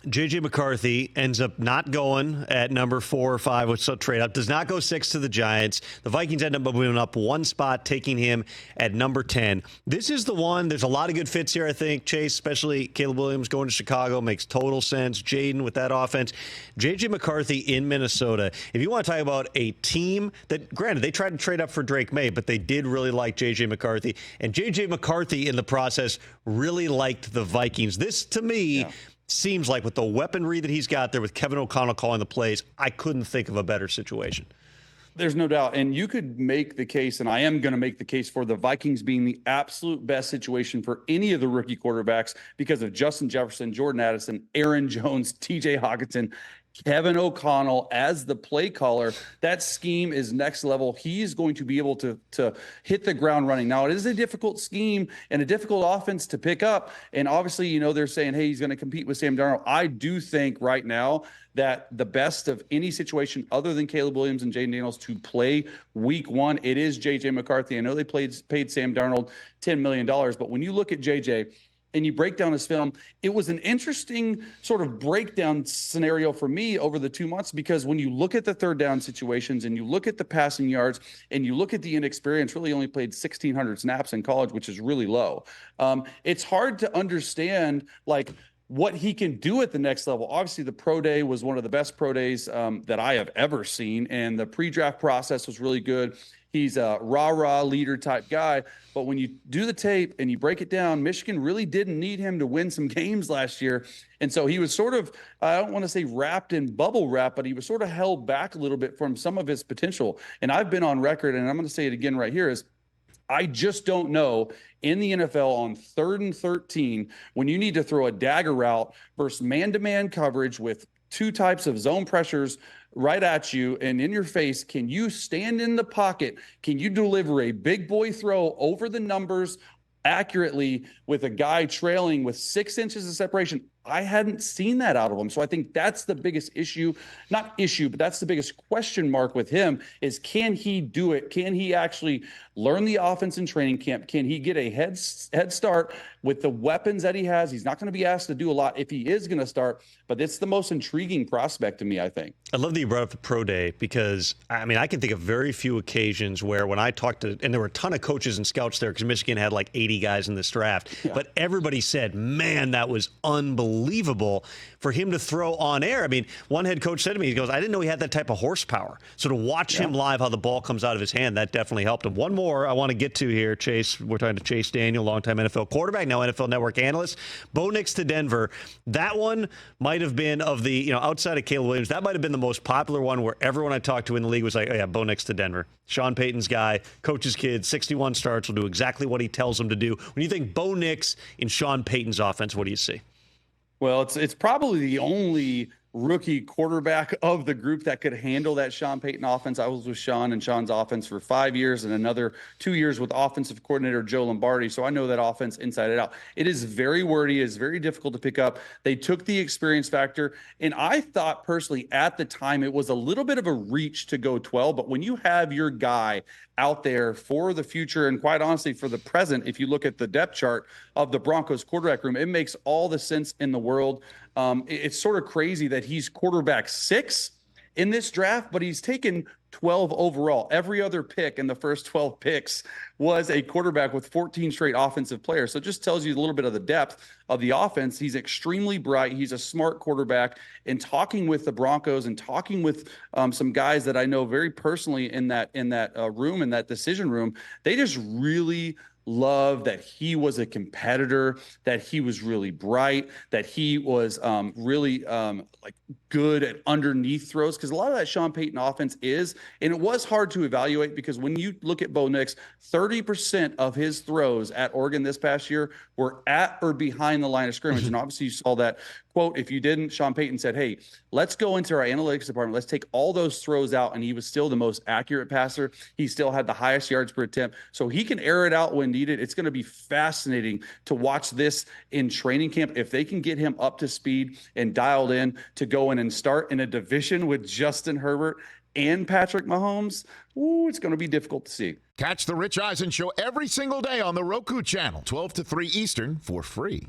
J.J. McCarthy ends up not going at number 4 or 5, which will trade up. Does not go 6 to the Giants. The Vikings end up moving up one spot, taking him at number 10. This is the one. There's a lot of good fits here, I think. Chase, especially Caleb Williams going to Chicago, makes total sense. Jaden with that offense. J.J. McCarthy in Minnesota. If you want to talk about a team that, granted, they tried to trade up for Drake May, but they did really like J.J. McCarthy. And J.J. McCarthy in the process really liked the Vikings. This, to me, seems like with the weaponry that he's got there with Kevin O'Connell calling the plays, I couldn't think of a better situation. There's no doubt. And you could make the case, and I am going to make the case for the Vikings being the absolute best situation for any of the rookie quarterbacks because of Justin Jefferson, Jordan Addison, Aaron Jones, TJ Hockenson, Kevin O'Connell as the play caller. That scheme is next level. He's going to be able to hit the ground running. Now, it is a difficult scheme and a difficult offense to pick up. And obviously, you know, they're saying, hey, he's going to compete with Sam Darnold. I do think right now that the best of any situation other than Caleb Williams and Jaden Daniels to play week 1, it is J.J. McCarthy. I know they paid Sam Darnold $10 million, but when you look at J.J., and you break down his film, it was an interesting sort of breakdown scenario for me over the 2 months, because when you look at the third down situations and you look at the passing yards and you look at the inexperience, really only played 1,600 snaps in college, which is really low. It's hard to understand, like, what he can do at the next level. Obviously, the pro day was one of the best pro days that I have ever seen, and the pre-draft process was really good. He's a rah-rah leader type guy. But when you do the tape and you break it down, Michigan really didn't need him to win some games last year. And so he was sort of, I don't want to say wrapped in bubble wrap, but he was sort of held back a little bit from some of his potential. And I've been on record, and I'm going to say it again right here, is I just don't know in the NFL on 3rd and 13, when you need to throw a dagger route versus man-to-man coverage with 2 types of zone pressures right at you and in your face, can you stand in the pocket? Can you deliver a big boy throw over the numbers accurately with a guy trailing with 6 inches of separation? I hadn't seen that out of him. So I think that's the biggest issue, not issue, but that's the biggest question mark with him is, can he do it? Can he actually learn the offense in training camp? Can he get a head start with the weapons that he has? He's not going to be asked to do a lot if he is going to start, but it's the most intriguing prospect to me, I think. I love that you brought up the pro day because, I mean, I can think of very few occasions where when I talked to, and there were a ton of coaches and scouts there because Michigan had like 80 guys in this draft, but everybody said, man, that was unbelievable for him to throw on air. I mean, one head coach said to me, he goes, I didn't know he had that type of horsepower. So to watch him live, how the ball comes out of his hand, that definitely helped him. One more I want to get to here, Chase. We're talking to Chase Daniel, longtime NFL quarterback, now NFL Network analyst. Bo Nix to Denver. That one might have been of the, you know, outside of Caleb Williams, that might have been the most popular one where everyone I talked to in the league was like, oh yeah, Bo Nix to Denver. Sean Payton's guy, coach's kid, 61 starts, will do exactly what he tells him to do. When you think Bo Nix in Sean Payton's offense, what do you see? Well, it's probably the only rookie quarterback of the group that could handle that Sean Payton offense. I was with Sean and Sean's offense for 5 years and another 2 years with offensive coordinator Joe Lombardi. So I know that offense inside and out. It is very wordy. It's very difficult to pick up. They took the experience factor. And I thought personally at the time it was a little bit of a reach to go 12. But when you have your guy out there for the future and quite honestly for the present, if you look at the depth chart of the Broncos quarterback room, it makes all the sense in the world. It's sort of crazy that he's quarterback 6 in this draft, but he's taken 12 overall. Every other pick in the first 12 picks was a quarterback with 14 straight offensive players. So it just tells you a little bit of the depth of the offense. He's extremely bright. He's a smart quarterback. And talking with the Broncos and talking with some guys that I know very personally in that room, in that decision room, they just really love that he was a competitor, that he was really bright, that he was really like good at underneath throws, because a lot of that Sean Payton offense is, and it was hard to evaluate because when you look at Bo Nix, 30% of his throws at Oregon this past year were at or behind the line of scrimmage. And obviously you saw that quote. If you didn't, Sean Payton said, hey, let's go into our analytics department. Let's take all those throws out. And he was still the most accurate passer. He still had the highest yards per attempt. So he can air it out when needed. It's going to be fascinating to watch this in training camp. If they can get him up to speed and dialed in to go in and start in a division with Justin Herbert and Patrick Mahomes, it's going to be difficult to see. Catch the Rich Eisen Show every single day on the Roku channel, 12 to 3 Eastern, for free.